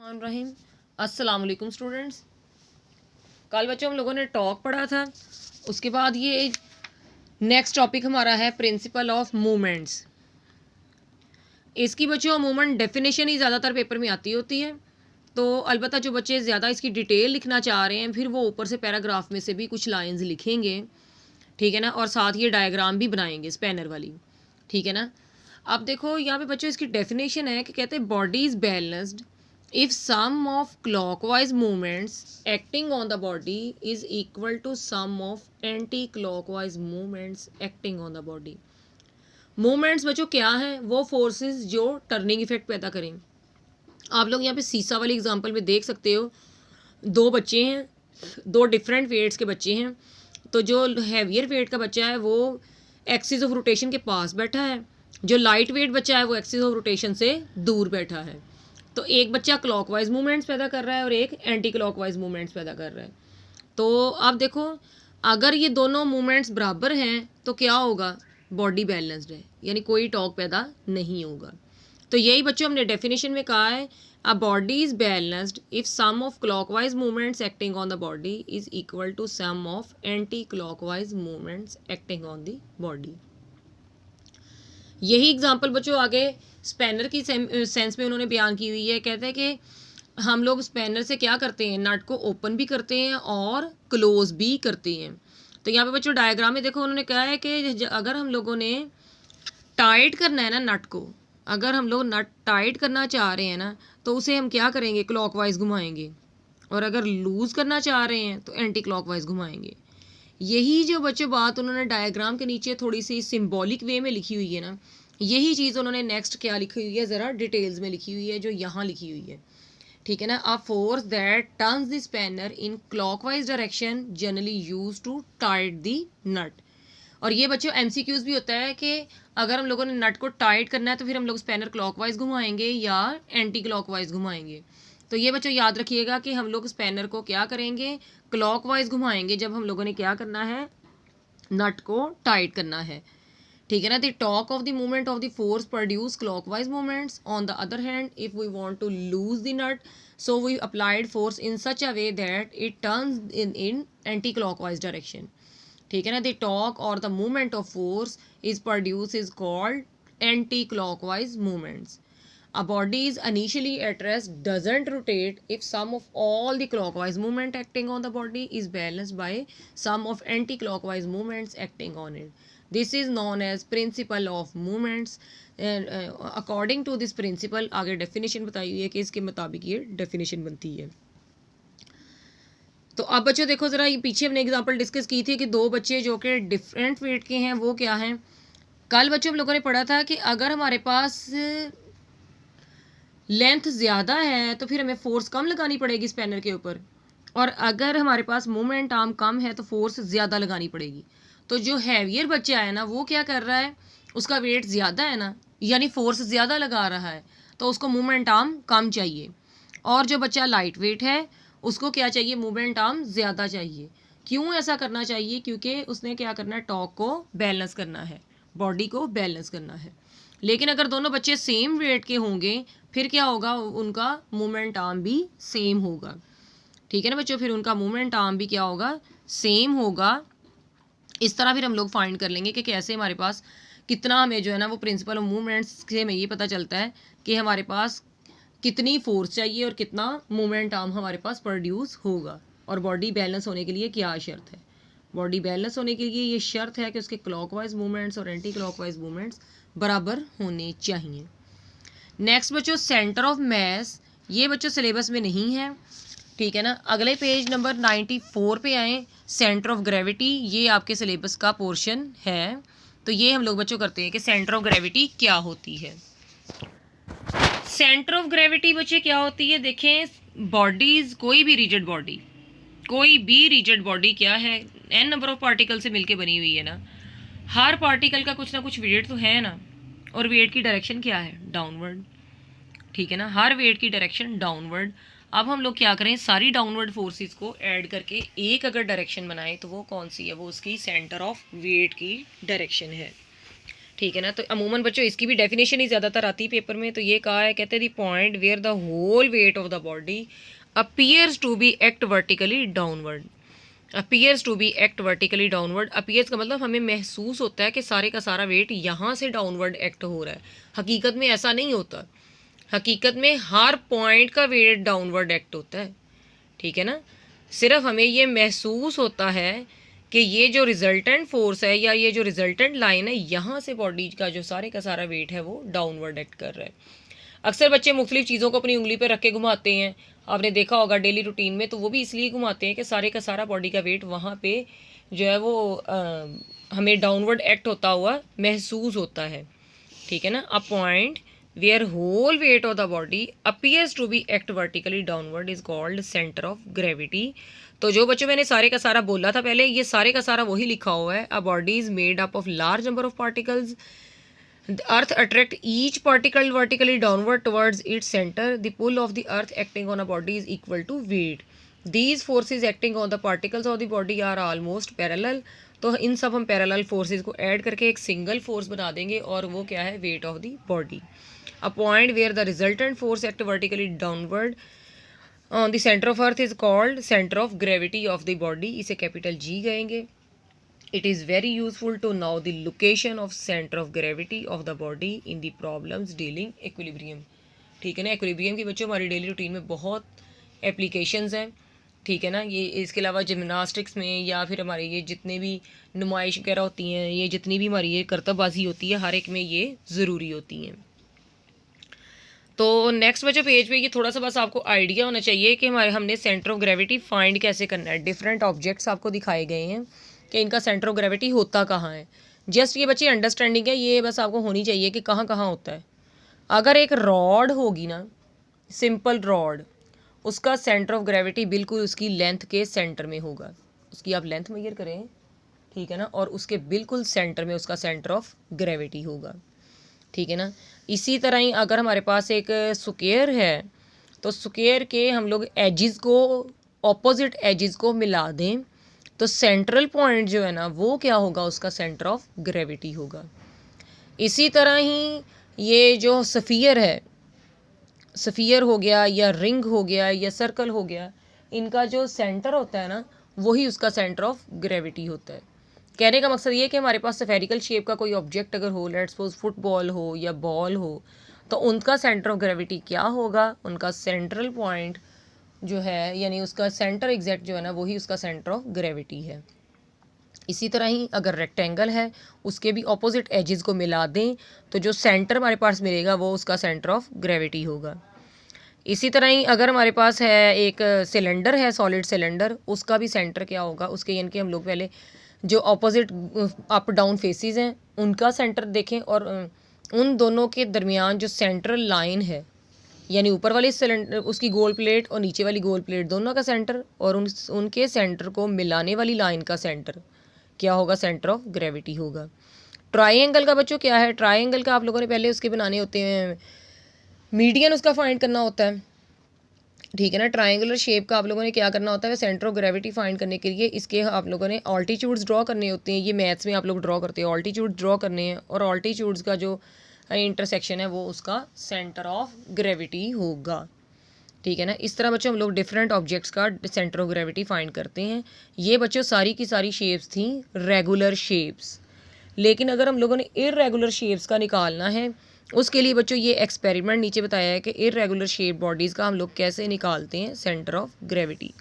रहीम अस्सलाम वालेकुम स्टूडेंट्स। कल बच्चों हम लोगों ने टॉक पढ़ा था, उसके बाद ये नेक्स्ट टॉपिक हमारा है प्रिंसिपल ऑफ मूवमेंट्स। इसकी बच्चों अमूमन डेफिनेशन ही ज़्यादातर पेपर में आती होती है, तो अलबत्ता जो बच्चे ज़्यादा इसकी डिटेल लिखना चाह रहे हैं फिर वो ऊपर से पैराग्राफ में से भी कुछ लाइंस लिखेंगे, ठीक है ना, और साथ ये डायग्राम भी बनाएंगे स्पैनर वाली, ठीक है ना। अब देखो यहाँ पे बच्चों इसकी डेफिनेशन है कि कहते हैं body is balanced if sum of clockwise movements acting on the body is equal to sum of anti-clockwise movements acting on the body। movements बच्चों क्या हैं? वो forces जो टर्निंग इफेक्ट पैदा करें। आप लोग यहाँ पे सीसा वाली एग्जांपल में देख सकते हो, दो बच्चे हैं, दो डिफरेंट वेट्स के बच्चे हैं। तो जो हैवियर वेट का बच्चा है वो एक्सिस ऑफ रोटेशन के पास बैठा है, जो लाइट वेट बच्चा है वो एक्सिस ऑफ रोटेशन से दूर बैठा है। तो एक बच्चा क्लॉकवाइज मूवमेंट्स पैदा कर रहा है और एक एंटी क्लॉकवाइज मूवमेंट्स पैदा कर रहा है। तो आप देखो, अगर ये दोनों मूवमेंट्स बराबर हैं तो क्या होगा? बॉडी बैलेंस्ड है, यानी कोई टॉक पैदा नहीं होगा। तो यही बच्चों हमने डेफिनेशन में कहा है, a body is balanced if sum of clockwise movements acting on the body is equal to sum of anti clockwise movements acting on the body. यही एग्जांपल बच्चों आगे स्पैनर की सेंस में उन्होंने बयान की हुई है। कहते हैं कि हम लोग स्पैनर से क्या करते हैं, नट को ओपन भी करते हैं और क्लोज भी करते हैं। तो यहाँ पे बच्चों डायग्राम में देखो उन्होंने कहा है कि अगर हम लोगों ने टाइट करना है ना नट को, अगर हम लोग नट टाइट करना चाह रहे हैं ना तो उसे हम क्या करेंगे? क्लॉकवाइज घुमाएंगे, और अगर लूज़ करना चाह रहे हैं तो एंटी क्लॉकवाइज घुमाएंगे। यही जो बच्चों बात उन्होंने डायग्राम के नीचे थोड़ी सी सिंबॉलिक वे में लिखी हुई है ना, यही चीज़ उन्होंने नेक्स्ट क्या लिखी हुई है, ज़रा डिटेल्स में लिखी हुई है, जो यहाँ लिखी हुई है, ठीक है ना। A force that turns the spanner in clockwise direction generally use to tight the nut. और ये बच्चों एमसीक्यूज भी होता है कि अगर हम लोगों ने नट को टाइट करना है तो फिर हम लोग स्पैनर क्लॉकवाइज घुमाएंगे या एंटी क्लॉकवाइज घुमाएंगे। तो ये बच्चों याद रखिएगा कि हम लोग स्पैनर को क्या करेंगे? क्लॉकवाइज घुमाएंगे जब हम लोगों ने क्या करना है? नट को टाइट करना है, ठीक है ना। The torque of the movement of the force produce clockwise movements. On the other hand if we want to loose the nut so we applied force in such a way that it turns in anti clockwise direction, ठीक है ना। The torque और the movement of force is produce is called anti clockwise movements. A body is initially at rest doesn't rotate if sum of all the clockwise movement acting on the body is balanced by sum of anti-clockwise movements acting on it. This is known as principle of movements. According to this principle, आगे definition बताई हुई है कि इसके मुताबिक ये definition बनती है। तो अब बच्चों देखो ज़रा, ये पीछे हमने एग्जांपल डिस्कस की थी कि दो बच्चे जो कि डिफरेंट वेट के हैं वो क्या हैं। कल बच्चों हम लोगों ने पढ़ा था कि अगर हमारे पास लेंथ ज़्यादा है तो फिर हमें फोर्स कम लगानी पड़ेगी स्पैनर के ऊपर, और अगर हमारे पास मूवमेंट आर्म कम है तो फोर्स ज़्यादा लगानी पड़ेगी। तो जो हैवियर बच्चा है ना वो क्या कर रहा है, उसका वेट ज़्यादा है ना, यानी फोर्स ज़्यादा लगा रहा है, तो उसको मूवमेंट आर्म कम चाहिए। और जो बच्चा लाइट वेट है उसको क्या चाहिए? मूवमेंट आर्म ज़्यादा चाहिए। क्यों ऐसा करना चाहिए? क्योंकि उसने क्या करना है? टॉक को बैलेंस करना है, बॉडी को बैलेंस करना है। लेकिन अगर दोनों बच्चे सेम वेट के होंगे फिर क्या होगा? उनका मूवमेंट आर्म भी सेम होगा, ठीक है ना बच्चों। फिर उनका मूवमेंट आर्म भी क्या होगा? सेम होगा। इस तरह फिर हम लोग फाइंड कर लेंगे कि कैसे हमारे पास कितना, हमें जो है ना वो प्रिंसिपल ऑफ मूवमेंट्स से हमें ये पता चलता है कि हमारे पास कितनी फोर्स चाहिए और कितना मूवमेंट आर्म हमारे पास प्रोड्यूस होगा। और बॉडी बैलेंस होने के लिए क्या शर्त है? बॉडी बैलेंस होने के लिए ये शर्त है कि उसके क्लॉकवाइज मूवमेंट्स और एंटी क्लॉकवाइज मूवमेंट्स बराबर होने चाहिए। नेक्स्ट बच्चों सेंटर ऑफ मैस, ये बच्चों सिलेबस में नहीं है, ठीक है ना। अगले पेज नंबर 94 पे आए, सेंटर ऑफ ग्रेविटी, ये आपके सिलेबस का पोर्शन है। तो ये हम लोग बच्चों करते हैं कि सेंटर ऑफ ग्रेविटी क्या होती है। सेंटर ऑफ ग्रेविटी बच्चे क्या होती है? देखें, बॉडीज, कोई भी रिजिड बॉडी क्या है? n नंबर ऑफ पार्टिकल से मिलके बनी हुई है ना। हर पार्टिकल का कुछ ना कुछ वेट तो है ना, और वेट की डायरेक्शन क्या है? डाउनवर्ड, ठीक है ना। हर वेट की डायरेक्शन डाउनवर्ड। अब हम लोग क्या करें? सारी डाउनवर्ड फोर्सेस को ऐड करके एक अगर डायरेक्शन बनाएं तो वो कौन सी है? वो उसकी सेंटर ऑफ वेट की डायरेक्शन है, ठीक है ना। तो अमूमन बच्चों इसकी भी डेफिनेशन ही ज़्यादातर आती है पेपर में। तो ये कहा है, कहते हैं the point where the whole weight of the body appears to be act vertically downward. Appears to be act vertically downward, appears का मतलब हमें महसूस होता है कि सारे का सारा वेट यहाँ से डाउनवर्ड एक्ट हो रहा है। हकीकत में ऐसा नहीं होता। हकीकत में हर पॉइंट का वेट डाउनवर्ड एक्ट होता है। ठीक है ना। सिर्फ हमें ये महसूस होता है कि ये जो रिजल्टेंट फोर्स है या ये जो रिजल्टेंट लाइन है, यहाँ से बॉडी का जो सारे का सारा वेट है वो डाउनवर्ड एक्ट कर रहा है। अक्सर बच्चे मुख्तलिफ चीज़ों को अपनी उंगली पर रख के घुमाते हैं, आपने देखा होगा डेली रूटीन में। तो वो भी इसलिए घुमाते हैं कि सारे का सारा बॉडी का वेट वहाँ पे जो है वो हमें डाउनवर्ड एक्ट होता हुआ महसूस होता है। ठीक है ना। A point where whole weight of the body appears to be act vertically downward is called centre of gravity. तो जो बच्चों मैंने सारे का सारा बोला था पहले, ये सारे का सारा वही लिखा हुआ है। A body is made up of large number of particles. The earth attract each particle vertically downward towards its center. The pull of the earth acting on a body is equal to weight. These forces acting on the particles of the body are almost parallel. तो इन सब हम parallel forces को add करके एक single force बना देंगे और वो क्या है, weight of the body. A point where the resultant force act vertically downward on the centre of earth is called centre of gravity of the body. इसे कैपिटल जी कहेंगे। It is very useful to know the location of center of gravity of the body in the problems dealing equilibrium। ठीक है ना। equilibrium की बच्चों हमारी daily routine में बहुत एप्लीकेशंस हैं। ठीक है ना। ये इसके अलावा जिम्नास्टिक्स में या फिर हमारे ये जितने भी नुमाइश वगैरह होती हैं, ये जितनी भी हमारी ये करतबबाजी होती है, हर एक में ये ज़रूरी होती हैं। तो नेक्स्ट बच्चों पेज पे ये थोड़ा सा बस आपको आइडिया होना चाहिए कि हमने सेंटर ऑफ ग्रेविटी फाइंड कैसे करना है। डिफरेंट ऑब्जेक्ट्स आपको दिखाए गए हैं कि इनका सेंटर ऑफ ग्रेविटी होता कहाँ है। जस्ट ये बच्ची अंडरस्टैंडिंग है, ये बस आपको होनी चाहिए कि कहाँ कहाँ होता है। अगर एक रॉड होगी ना, सिंपल रॉड, उसका सेंटर ऑफ ग्रेविटी बिल्कुल उसकी लेंथ के सेंटर में होगा। उसकी आप लेंथ मेजर करें, ठीक है ना, और उसके बिल्कुल सेंटर में उसका सेंटर ऑफ ग्रेविटी होगा। ठीक है ना। इसी तरह ही अगर हमारे पास एक स्क्वायर है तो स्क्वायर के हम लोग एजिज़ को, ऑपोजिट एजिज़ को मिला दें तो सेंट्रल पॉइंट जो है ना वो क्या होगा, उसका सेंटर ऑफ ग्रेविटी होगा। इसी तरह ही ये जो स्फीयर है, स्फीयर हो गया या रिंग हो गया या सर्कल हो गया, इनका जो सेंटर होता है ना वही उसका सेंटर ऑफ ग्रेविटी होता है। कहने का मकसद ये कि हमारे पास स्फेरिकल शेप का कोई ऑब्जेक्ट अगर हो, लेट्स सपोज फुटबॉल हो या बॉल हो, तो उनका सेंटर ऑफ ग्रेविटी क्या होगा, उनका सेंट्रल पॉइंट जो है यानी उसका सेंटर एग्जैक्ट जो है ना वही उसका सेंटर ऑफ ग्रेविटी है। इसी तरह ही अगर रेक्टेंगल है उसके भी ऑपोजिट एजेस को मिला दें तो जो सेंटर हमारे पास मिलेगा वो उसका सेंटर ऑफ ग्रेविटी होगा। इसी तरह ही अगर हमारे पास है एक सिलेंडर है, सॉलिड सिलेंडर, उसका भी सेंटर क्या होगा, उसके यानी कि हम लोग पहले जो ऑपोजिट अप डाउन फेसेस हैं उनका सेंटर देखें और उन दोनों के दरमियान जो सेंट्रल लाइन है यानी ऊपर वाली सिलेंडर उसकी गोल प्लेट और नीचे वाली गोल प्लेट दोनों का सेंटर और उनके सेंटर को मिलाने वाली लाइन का सेंटर क्या होगा, सेंटर ऑफ ग्रेविटी होगा। ट्राइंगल का बच्चों क्या है, ट्राइंगल का आप लोगों ने पहले उसके बनाने होते हैं, मीडियन उसका फाइंड करना होता है। ठीक है ना। ट्राइंगुलर शेप का आप लोगों ने क्या करना होता है, सेंटर ऑफ ग्रेविटी फाइंड करने के लिए इसके आप लोगों ने ऑल्टीट्यूड्स ड्रॉ करने होते हैं। ये मैथ्स में आप लोग ड्रॉ करते हैं, ऑल्टीट्यूड ड्रॉ करने हैं और ऑल्टीट्यूड्स का जो इंटरसेक्शन है वो उसका सेंटर ऑफ ग्रेविटी होगा। ठीक है ना। इस तरह बच्चों हम लोग डिफरेंट ऑब्जेक्ट्स का सेंटर ऑफ ग्रेविटी फाइंड करते हैं। ये बच्चों सारी की सारी शेप्स थी रेगुलर शेप्स, लेकिन अगर हम लोगों ने इर्रेगुलर शेप्स का निकालना है उसके लिए बच्चों ये एक्सपेरिमेंट नीचे बताया है कि इर्रेगुलर शेप बॉडीज़ का हम लोग कैसे निकालते हैं सेंटर ऑफ ग्रेविटी।